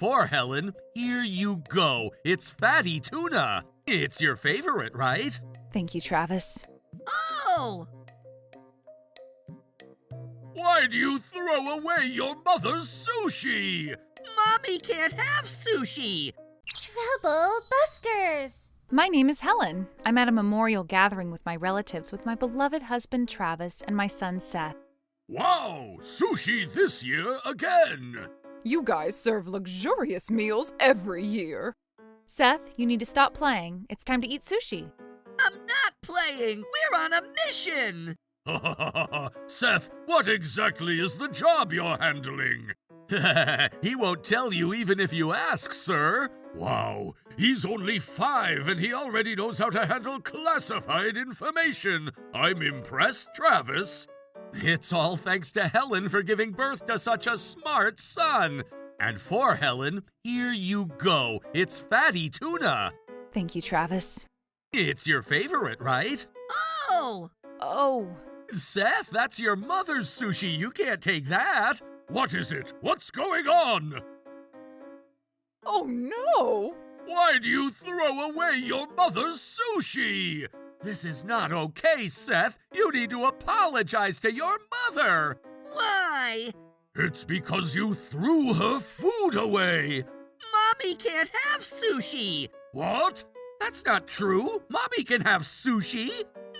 For Helen, here you go. It's fatty tuna. It's your favorite, right? Thank you, Travis. Oh! Why do you throw away your mother's sushi? Mommy can't have sushi! Trouble Busters! My name is Helen. I'm at a memorial gathering with my relatives with my beloved husband Travis and my son Seth. Wow, sushi this year again. You guys serve luxurious meals every year. Seth, you need to stop playing. It's time to eat sushi. I'm not playing! We're on a mission! Seth, what exactly is the job you're handling? He won't tell you even if you ask, sir. Wow, he's only 5 and he already knows how to handle classified information. I'm impressed, Travis. It's all thanks to Helen for giving birth to such a smart son. And for Helen, here you go. It's fatty tuna. Thank you, Travis. It's your favorite, right? Oh! Oh, Seth, that's your mother's sushi. You can't take that. What is it? What's going on? oh no! Why do you throw away your mother's sushi? This is not okay, Seth. You need to apologize to your mother. Why? It's because you threw her food away. Mommy can't have sushi! What? That's not true. Mommy can have sushi.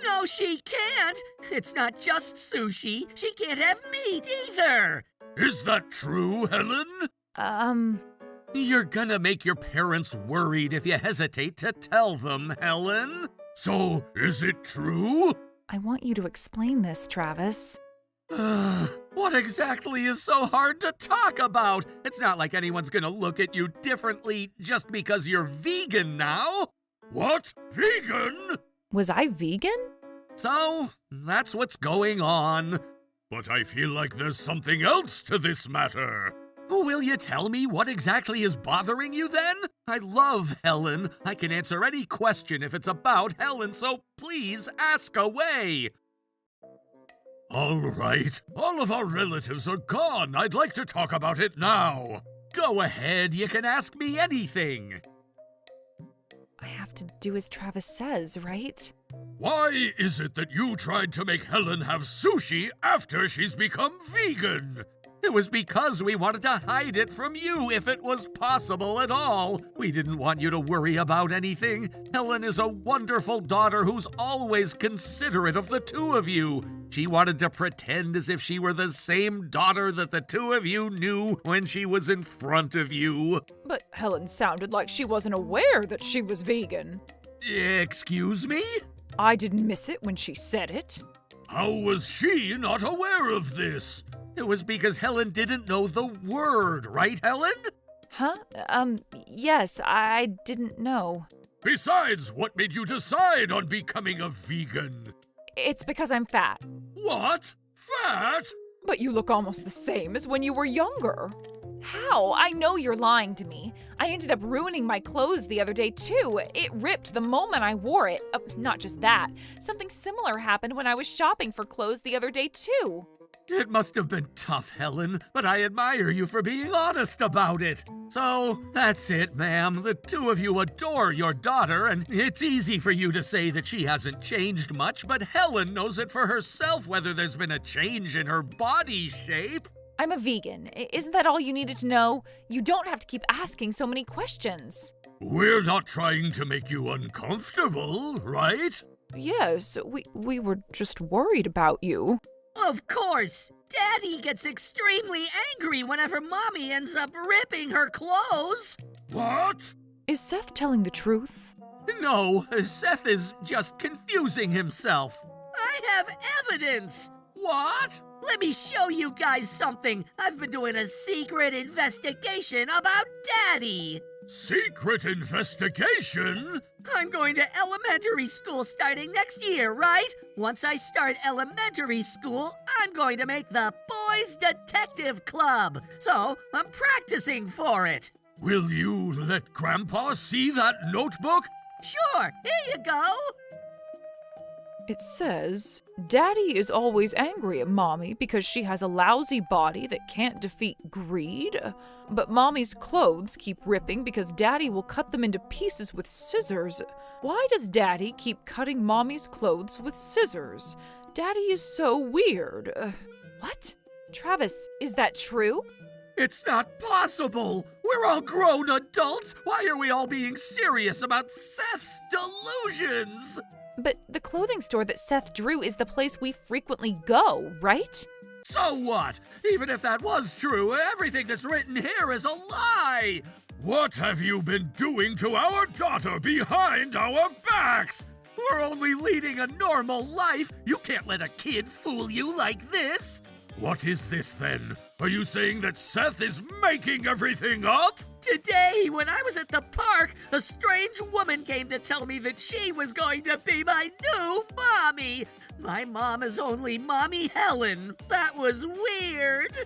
No, she can't! It's not just sushi. She can't have meat either! Is that true, Helen? You're gonna make your parents worried if you hesitate to tell them, Helen. So, is it true? I want you to explain this, Travis. What exactly is so hard to talk about? It's not like anyone's gonna look at you differently just because you're vegan now. What? Vegan? Was I vegan? So, that's what's going on. But I feel like there's something else to this matter. Will you tell me what exactly is bothering you then? I love Helen. I can answer any question if it's about Helen, so please ask away. All right. All of our relatives are gone. I'd like to talk about it now. Go ahead. You can ask me anything. I have to do as Travis says, right? Why is it that you tried to make Helen have sushi after she's become vegan? It was because we wanted to hide it from you if it was possible at all. We didn't want you to worry about anything. Helen is a wonderful daughter who's always considerate of the two of you. She wanted to pretend as if she were the same daughter that the two of you knew when she was in front of you. But Helen sounded like she wasn't aware that she was vegan. Excuse me? I didn't miss it when she said it. How was she not aware of this? It was because Helen didn't know the word, right, Helen? Huh? Yes, I didn't know. Besides, what made you decide on becoming a vegan? It's because I'm fat. What? Fat? But you look almost the same as when you were younger. How? I know you're lying to me. I ended up ruining my clothes the other day, too. It ripped the moment I wore it. Not just that. Something similar happened when I was shopping for clothes the other day, too. It must have been tough, Helen, but I admire you for being honest about it. So, that's it, ma'am. The two of you adore your daughter, and it's easy for you to say that she hasn't changed much, but Helen knows it for herself whether there's been a change in her body shape. I'm a vegan. Isn't that all you needed to know? You don't have to keep asking so many questions. We're not trying to make you uncomfortable, right? Yes, we were just worried about you. Of course! Daddy gets extremely angry whenever Mommy ends up ripping her clothes! What? Is Seth telling the truth? No, Seth is just confusing himself. I have evidence! What? Let me show you guys something! I've been doing a secret investigation about Daddy! Secret investigation? I'm going to elementary school starting next year, right? Once I start elementary school, I'm going to make the Boys Detective Club. So, I'm practicing for it. Will you let Grandpa see that notebook? Sure, here you go. It says, Daddy is always angry at Mommy because she has a lousy body that can't defeat greed. But Mommy's clothes keep ripping because Daddy will cut them into pieces with scissors. Why does Daddy keep cutting Mommy's clothes with scissors? Daddy is so weird. What? Travis, is that true? It's not possible! We're all grown adults! Why are we all being serious about Seth's delusions? But the clothing store that Seth drew is the place we frequently go, right? So what? Even if that was true, everything that's written here is a lie! What have you been doing to our daughter behind our backs? We're only leading a normal life. You can't let a kid fool you like this. What is this then? Are you saying that Seth is making everything up? Today, when I was at the park, a strange woman came to tell me that she was going to be my new mommy. My mom is only Mommy Helen. That was weird.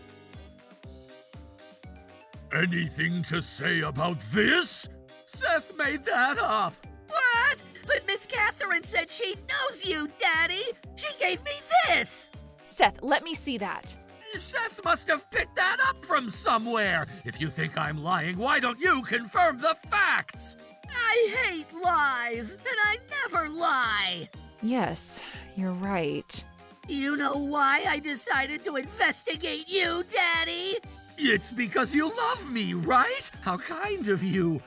Anything to say about this? Seth made that up. What? But Miss Catherine said she knows you, Daddy. She gave me this. Seth, let me see that. Seth must have picked that up from somewhere. If you think I'm lying, why don't you confirm the facts? I hate lies, and I never lie. Yes, you're right. You know why I decided to investigate you, Daddy? It's because you love me, right? How kind of you.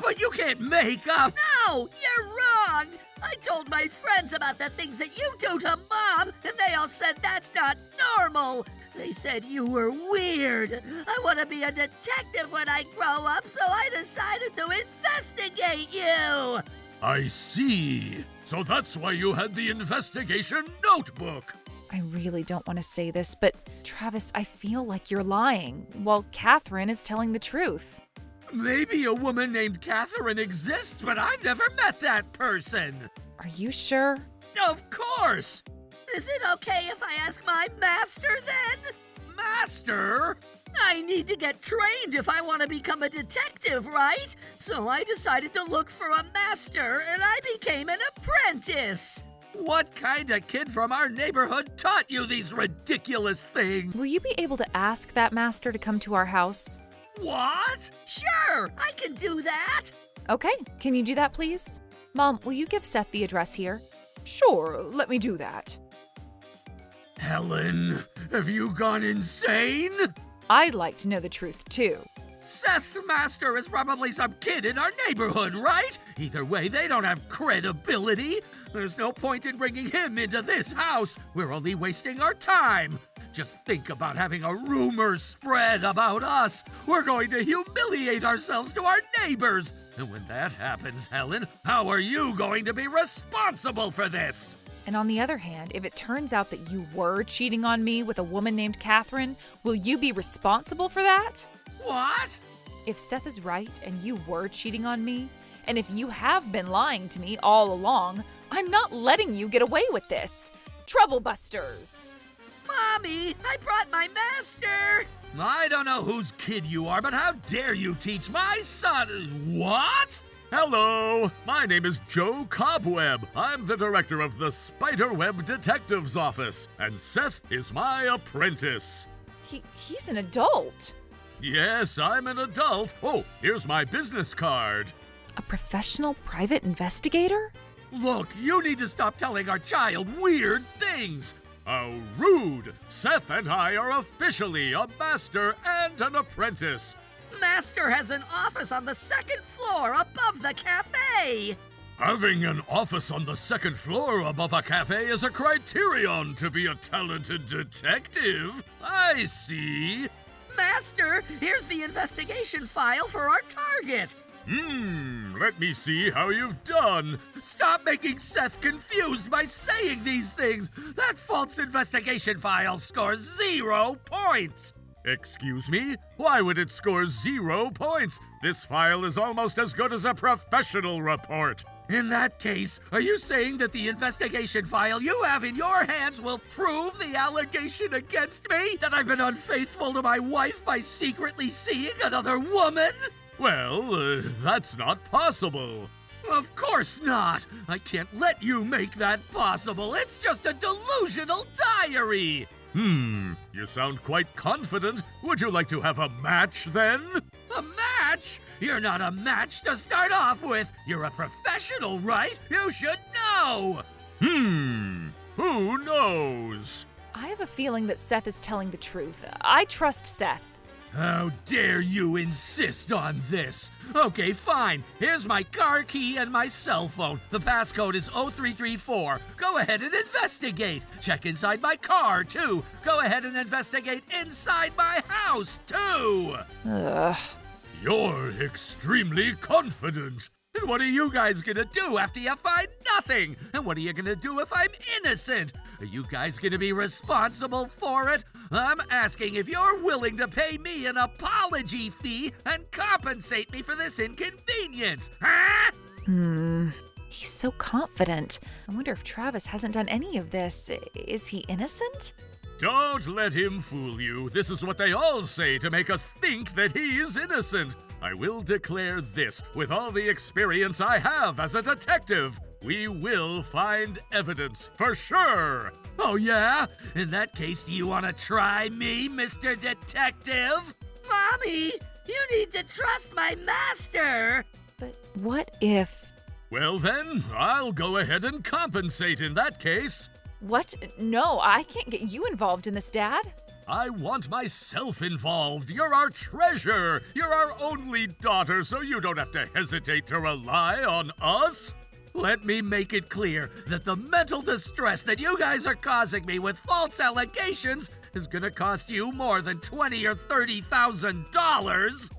But you can't make up. No, you're wrong. I told my friends about the things that you do to Mom, and they all said that's not normal. They said you were weird. I want to be a detective when I grow up, so I decided to investigate you. I see. So that's why you had the investigation notebook. I really don't want to say this, but Travis, I feel like you're lying, while Catherine is telling the truth. Maybe a woman named Catherine exists, but I've never met that person. Are you sure? Of course. Is it okay if I ask my master then? Master? I need to get trained if I want to become a detective, right? So I decided to look for a master, and I became an apprentice. What kind of kid from our neighborhood taught you these ridiculous things? Will you be able to ask that master to come to our house? What? Sure, I can do that. Okay, can you do that, please? Mom, will you give Seth the address here? Sure, let me do that. Helen, have you gone insane? I'd like to know the truth, too. Seth's master is probably some kid in our neighborhood, right? Either way, they don't have credibility. There's no point in bringing him into this house. We're only wasting our time. Just think about having a rumor spread about us. We're going to humiliate ourselves to our neighbors. And when that happens, Helen, how are you going to be responsible for this? And on the other hand, if it turns out that you were cheating on me with a woman named Catherine, will you be responsible for that? What? If Seth is right and you were cheating on me, and if you have been lying to me all along, I'm not letting you get away with this. Troublebusters! Mommy, I brought my master. I don't know whose kid you are, but how dare you teach my son? What? Hello, my name is Joe Cobweb. I'm the director of the Spiderweb Detective's Office, and Seth is my apprentice. He's an adult. Yes, I'm an adult. Oh, here's my business card. A professional private investigator? Look, you need to stop telling our child weird things. How rude! Seth and I are officially a master and an apprentice. Master has an office on the second floor above the cafe. Having an office on the second floor above a cafe is a criterion to be a talented detective. I see. Master, here's the investigation file for our target. Let me see how you've done. Stop making Seth confused by saying these things. That false investigation file scores 0 points. Excuse me? Why would it score 0 points? This file is almost as good as a professional report. In that case, are you saying that the investigation file you have in your hands will prove the allegation against me? That I've been unfaithful to my wife by secretly seeing another woman? Well, that's not possible. Of course not! I can't let you make that possible. It's just a delusional diary! You sound quite confident. Would you like to have a match then? A match? You're not a match to start off with. You're a professional, right? You should know! Who knows? I have a feeling that Seth is telling the truth. I trust Seth. How dare you insist on this? Okay, fine. Here's my car key and my cell phone. The passcode is 0334. Go ahead and investigate. Check inside my car, too. Go ahead and investigate inside my house, too. Ugh. You're extremely confident. And what are you guys gonna do after you find nothing? And what are you gonna do if I'm innocent? Are you guys gonna be responsible for it? I'm asking if you're willing to pay me an apology fee and compensate me for this inconvenience, huh? He's so confident. I wonder if Travis hasn't done any of this. Is he innocent? Don't let him fool you. This is what they all say to make us think that he's innocent. I will declare this with all the experience I have as a detective. We will find evidence, for sure. Oh, yeah? In that case, do you want to try me, Mr. Detective? Mommy, you need to trust my master. But what if... Well then, I'll go ahead and compensate in that case. What? No, I can't get you involved in this, Dad. I want myself involved. You're our treasure. You're our only daughter, so you don't have to hesitate to rely on us. Let me make it clear that the mental distress that you guys are causing me with false allegations is gonna cost you more than $20,000 or $30,000.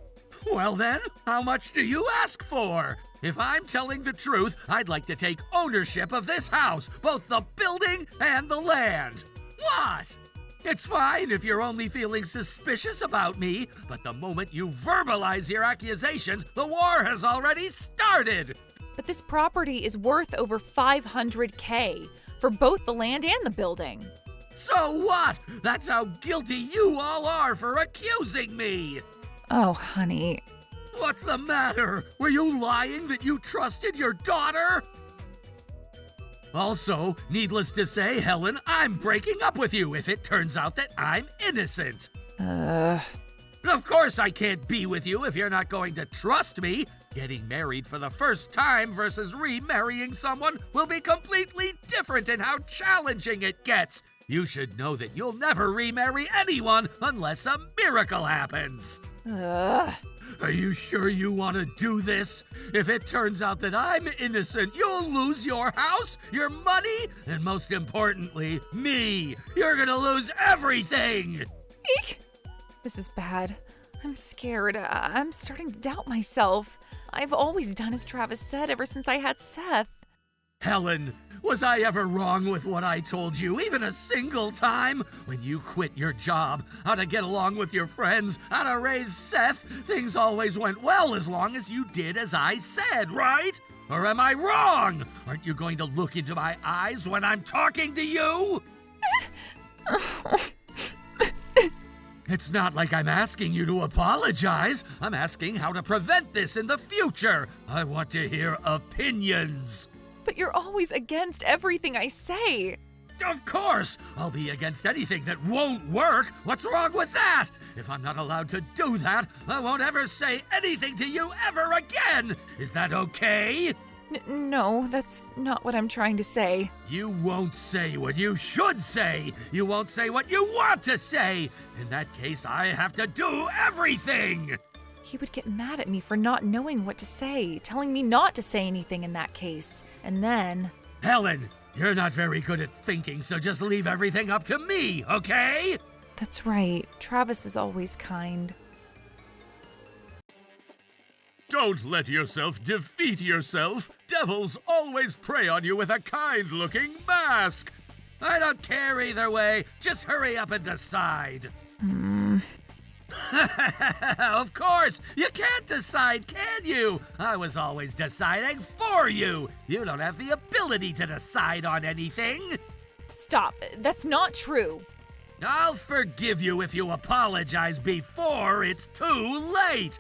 Well then, how much do you ask for? If I'm telling the truth, I'd like to take ownership of this house, both the building and the land. What? It's fine if you're only feeling suspicious about me, but the moment you verbalize your accusations, the war has already started. But this property is worth over $500K for both the land and the building. So what? That's how guilty you all are for accusing me. Oh, honey. What's the matter? Were you lying that you trusted your daughter? Also, needless to say, Helen, I'm breaking up with you if it turns out that I'm innocent. Of course I can't be with you if you're not going to trust me. Getting married for the first time versus remarrying someone will be completely different in how challenging it gets. You should know that you'll never remarry anyone unless a miracle happens. Are you sure you want to do this? If it turns out that I'm innocent, you'll lose your house, your money, and most importantly, me. You're gonna lose everything! Eek! This is bad. I'm scared. I'm starting to doubt myself. I've always done as Travis said ever since I had Seth. Helen, was I ever wrong with what I told you, even a single time? When you quit your job, how to get along with your friends, how to raise Seth, things always went well as long as you did as I said, right? Or am I wrong? Aren't you going to look into my eyes when I'm talking to you? It's not like I'm asking you to apologize. I'm asking how to prevent this in the future. I want to hear opinions. But you're always against everything I say. Of course! I'll be against anything that won't work. What's wrong with that? If I'm not allowed to do that, I won't ever say anything to you ever again. Is that okay? No, that's not what I'm trying to say. You won't say what you should say. You won't say what you want to say. In that case, I have to do everything. He would get mad at me for not knowing what to say, telling me not to say anything in that case. And then... Helen, you're not very good at thinking, so just leave everything up to me, okay? That's right. Travis is always kind. Don't let yourself defeat yourself. Devils always prey on you with a kind-looking mask. I don't care either way. Just hurry up and decide. Of course! You can't decide, can you? I was always deciding for you. You don't have the ability to decide on anything. Stop. That's not true. I'll forgive you if you apologize before it's too late.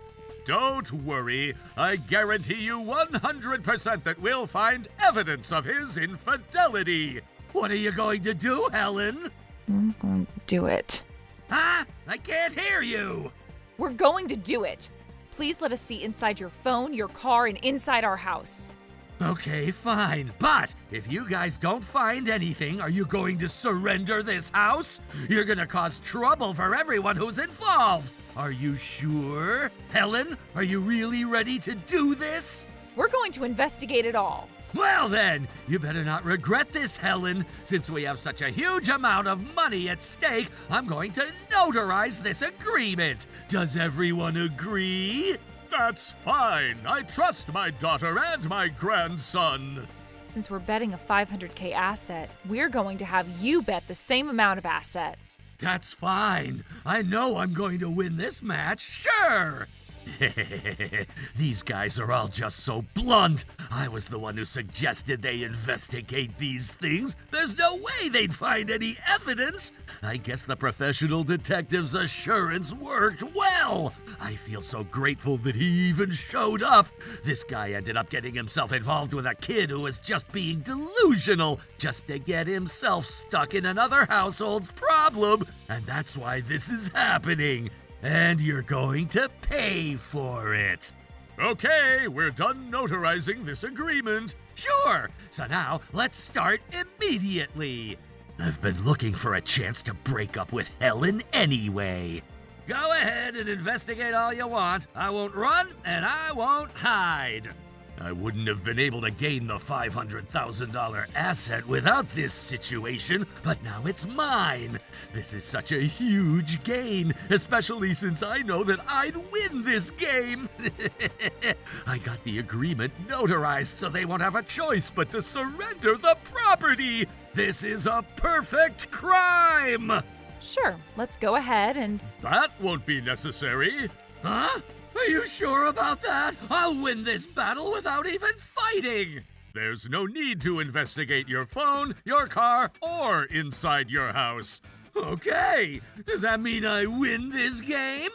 Don't worry. I guarantee you 100% that we'll find evidence of his infidelity. What are you going to do, Helen? I'm going to do it. Huh? I can't hear you. We're going to do it. Please let us see inside your phone, your car, and inside our house. Okay, fine. But if you guys don't find anything, are you going to surrender this house? You're gonna cause trouble for everyone who's involved. Are you sure? Helen, are you really ready to do this? We're going to investigate it all. Well then, you better not regret this, Helen. Since we have such a huge amount of money at stake, I'm going to notarize this agreement. Does everyone agree? That's fine. I trust my daughter and my grandson. Since we're betting a $500K asset, we're going to have you bet the same amount of asset. That's fine. I know I'm going to win this match, sure. These guys are all just so blunt. I was the one who suggested they investigate these things. There's no way they'd find any evidence. I guess the professional detective's assurance worked well. I feel so grateful that he even showed up. This guy ended up getting himself involved with a kid who was just being delusional, just to get himself stuck in another household's problem. And that's why this is happening. And you're going to pay for it. Okay, we're done notarizing this agreement. Sure. So now let's start immediately. I've been looking for a chance to break up with Helen anyway. Go ahead and investigate all you want. I won't run and I won't hide. I wouldn't have been able to gain the $500,000 asset without this situation, but now it's mine. This is such a huge gain, especially since I know that I'd win this game. I got the agreement notarized so they won't have a choice but to surrender the property. This is a perfect crime. Sure, let's go ahead and... That won't be necessary. Huh? Are you sure about that? I'll win this battle without even fighting! There's no need to investigate your phone, your car, or inside your house. Okay, does that mean I win this game?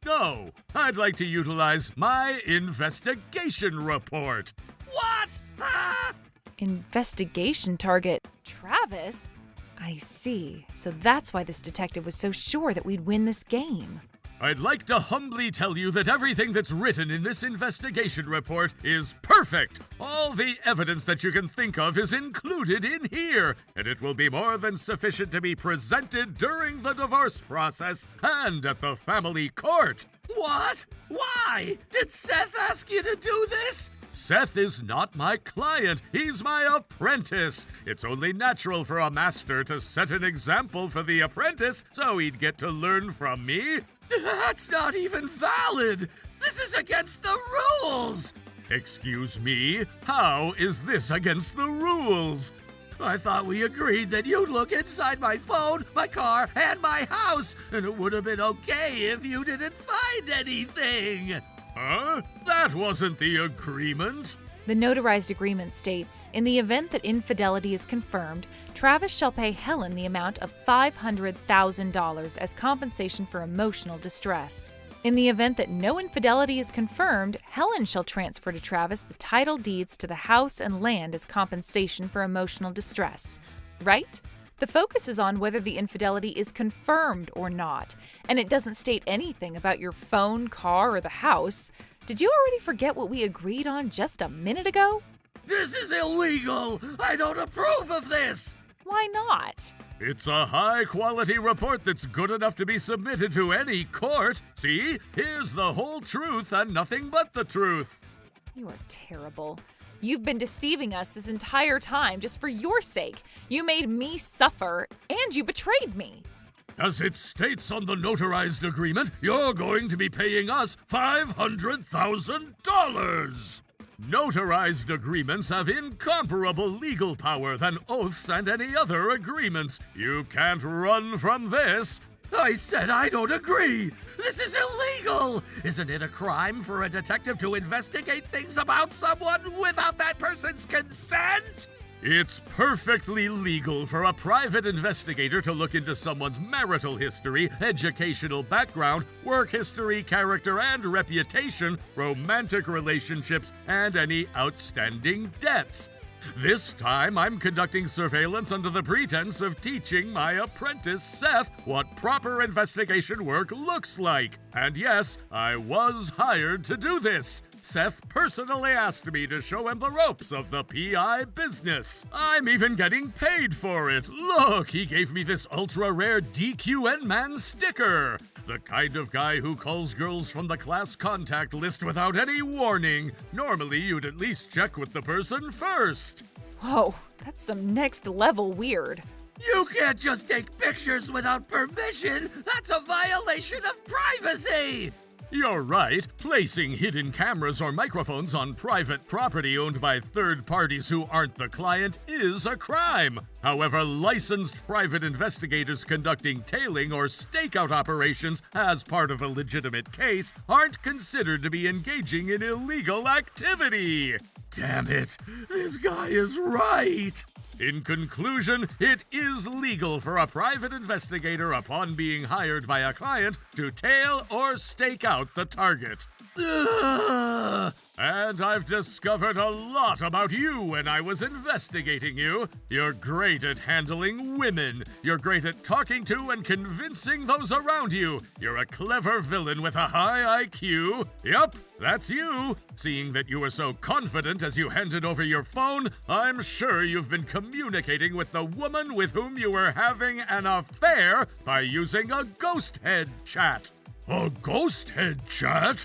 No, I'd like to utilize my investigation report. What? Ah! Investigation target, Travis? I see. So that's why this detective was so sure that we'd win this game. I'd like to humbly tell you that everything that's written in this investigation report is perfect. All the evidence that you can think of is included in here, and it will be more than sufficient to be presented during the divorce process and at the family court. What? Why? Did Seth ask you to do this? Seth is not my client. He's my apprentice. It's only natural for a master to set an example for the apprentice so he'd get to learn from me. That's not even valid! This is against the rules! Excuse me? How is this against the rules? I thought we agreed that you'd look inside my phone, my car, and my house, and it would have been okay if you didn't find anything! Huh? That wasn't the agreement. The notarized agreement states, in the event that infidelity is confirmed, Travis shall pay Helen the amount of $500,000 as compensation for emotional distress. In the event that no infidelity is confirmed, Helen shall transfer to Travis the title deeds to the house and land as compensation for emotional distress. Right? The focus is on whether the infidelity is confirmed or not, and it doesn't state anything about your phone, car, or the house. Did you already forget what we agreed on just a minute ago? This is illegal! I don't approve of this! Why not? It's a high-quality report that's good enough to be submitted to any court. See? Here's the whole truth and nothing but the truth. You are terrible. You've been deceiving us this entire time just for your sake. You made me suffer, and you betrayed me. As it states on the notarized agreement, you're going to be paying us $500,000. Notarized agreements have incomparable legal power than oaths and any other agreements. You can't run from this. I said I don't agree! This is illegal! Isn't it a crime for a detective to investigate things about someone without that person's consent? It's perfectly legal for a private investigator to look into someone's marital history, educational background, work history, character and reputation, romantic relationships, and any outstanding debts. This time, I'm conducting surveillance under the pretense of teaching my apprentice, Seth, what proper investigation work looks like. And yes, I was hired to do this. Seth personally asked me to show him the ropes of the PI business. I'm even getting paid for it. Look, he gave me this ultra-rare DQN Man sticker. The kind of guy who calls girls from the class contact list without any warning. Normally, you'd at least check with the person first. Whoa, that's some next level weird. You can't just take pictures without permission. That's a violation of privacy. You're right. Placing hidden cameras or microphones on private property owned by third parties who aren't the client is a crime. However, licensed private investigators conducting tailing or stakeout operations as part of a legitimate case aren't considered to be engaging in illegal activity. Damn it, this guy is right. In conclusion, it is legal for a private investigator upon being hired by a client to tail or stake out the target. Ugh. And I've discovered a lot about you when I was investigating you. You're great at handling women. You're great at talking to and convincing those around you. You're a clever villain with a high IQ. Yup, that's you. Seeing that you were so confident as you handed over your phone, I'm sure you've been communicating with the woman with whom you were having an affair by using a ghost head chat. A ghost head chat?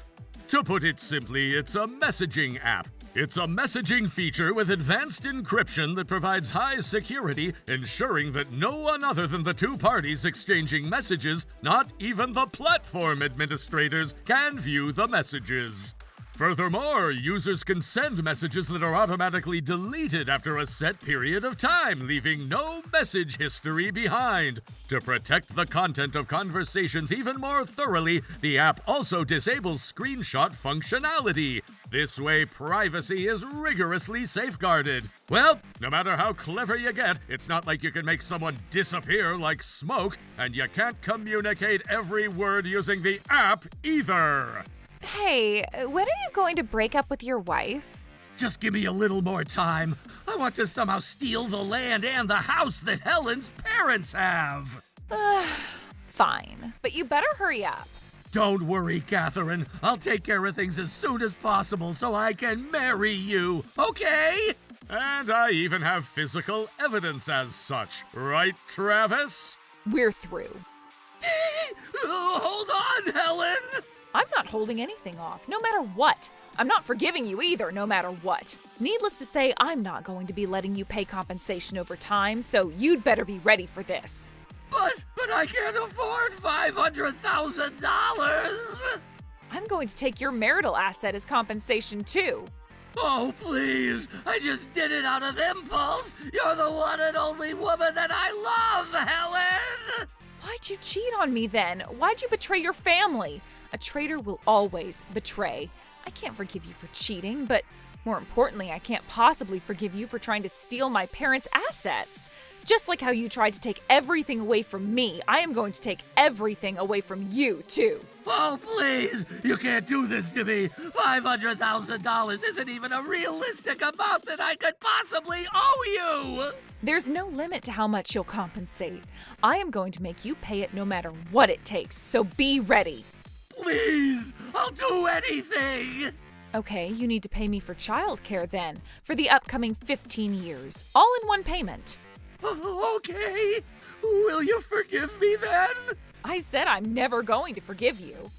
To put it simply, it's a messaging app. It's a messaging feature with advanced encryption that provides high security, ensuring that no one other than the two parties exchanging messages, not even the platform administrators, can view the messages. Furthermore, users can send messages that are automatically deleted after a set period of time, leaving no message history behind. To protect the content of conversations even more thoroughly, the app also disables screenshot functionality. This way, privacy is rigorously safeguarded. Well, no matter how clever you get, it's not like you can make someone disappear like smoke, and you can't communicate every word using the app either. Hey, when are you going to break up with your wife? Just give me a little more time. I want to somehow steal the land and the house that Helen's parents have. Fine, but you better hurry up. Don't worry, Catherine. I'll take care of things as soon as possible so I can marry you, okay? And I even have physical evidence as such. Right, Travis? We're through. Hold on, Helen! I'm not holding anything off, no matter what. I'm not forgiving you either, no matter what. Needless to say, I'm not going to be letting you pay compensation over time, so you'd better be ready for this. But I can't afford $500,000! I'm going to take your marital asset as compensation too. Oh, please! I just did it out of impulse! You're the one and only woman that I love, Helen! Why'd you cheat on me then? Why'd you betray your family? A traitor will always betray. I can't forgive you for cheating, but more importantly, I can't possibly forgive you for trying to steal my parents' assets. Just like how you tried to take everything away from me, I am going to take everything away from you, too. Oh, please! You can't do this to me! $500,000 isn't even a realistic amount that I could possibly owe you! There's no limit to how much you'll compensate. I am going to make you pay it no matter what it takes, so be ready. Please! I'll do anything! Okay, you need to pay me for childcare then, for the upcoming 15 years, all in one payment. Okay. Will you forgive me then? I said I'm never going to forgive you.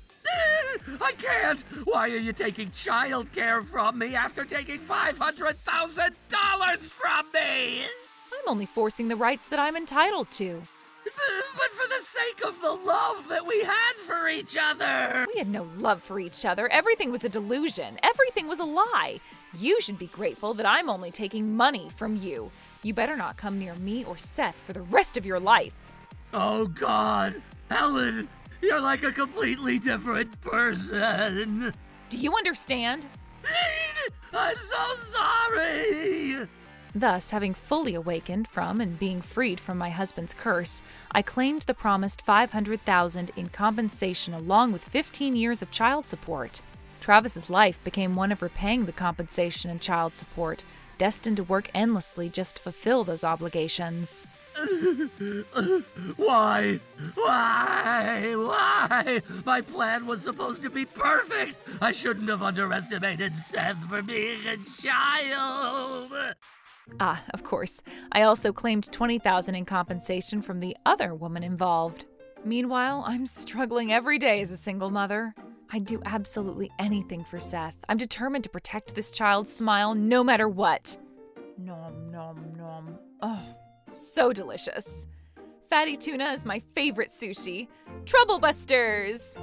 I can't! Why are you taking childcare from me after taking $500,000 from me? I'm only forcing the rights that I'm entitled to. But for the sake of the love that we had for each other! We had no love for each other. Everything was a delusion. Everything was a lie. You should be grateful that I'm only taking money from you. You better not come near me or Seth for the rest of your life. Oh, God. Helen, you're like a completely different person. Do you understand? I'm so sorry! Thus, having fully awakened from and being freed from my husband's curse, I claimed the promised $500,000 in compensation along with 15 years of child support. Travis's life became one of repaying the compensation and child support, destined to work endlessly just to fulfill those obligations. Why? Why? My plan was supposed to be perfect. I shouldn't have underestimated Seth for being a child. Ah, of course. I also claimed $20,000 in compensation from the other woman involved. Meanwhile, I'm struggling every day as a single mother. I'd do absolutely anything for Seth. I'm determined to protect this child's smile no matter what. Nom, nom, nom. Oh, so delicious. Fatty tuna is my favorite sushi. Trouble Busters!